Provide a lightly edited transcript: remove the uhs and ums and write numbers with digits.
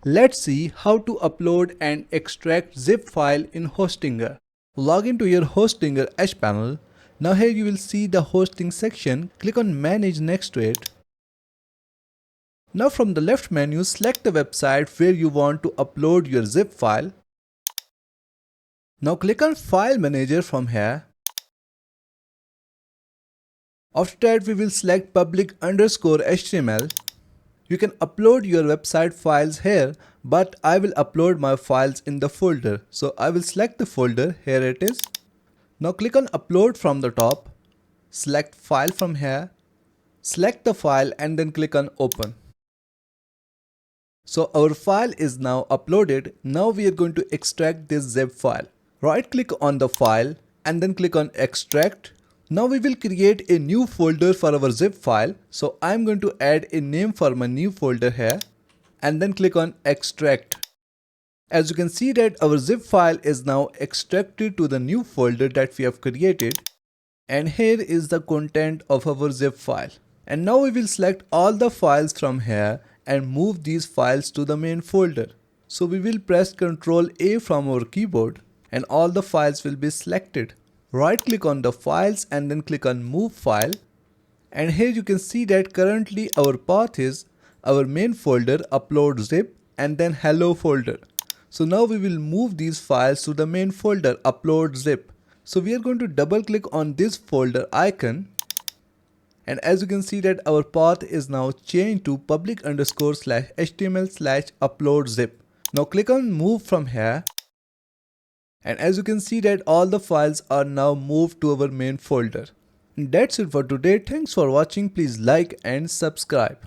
Let's see how to upload and extract zip file in Hostinger. Log into your Hostinger Edge panel. Now here you will see the hosting section. Click on manage next to it. Now from the left menu, select the website where you want to upload your zip file. Now click on file manager from here. After that we will select public_HTML. You can upload your website files here, but I will upload my files in the folder. So I will select the folder, here it is. Now click on upload from the top, select file from here, select the file and then click on open. So our file is now uploaded. Now we are going to extract this zip file. Right click on the file and then click on extract. Now we will create a new folder for our zip file. So I'm going to add a name for my new folder here and then click on extract. As you can see that our zip file is now extracted to the new folder that we have created. And here is the content of our zip file. And now we will select all the files from here and move these files to the main folder. So we will press Ctrl A from our keyboard and all the files will be selected. Right click on the files and then click on move file. And here you can see that currently our path is our main folder upload zip and then hello folder. So now we will move these files to the main folder upload zip. So we are going to double click on this folder icon. And as you can see that our path is now changed to public_HTML/upload zip. Now click on move from here. And as you can see that all the files are now moved to our main folder. And that's it for today. Thanks for watching. Please like and subscribe.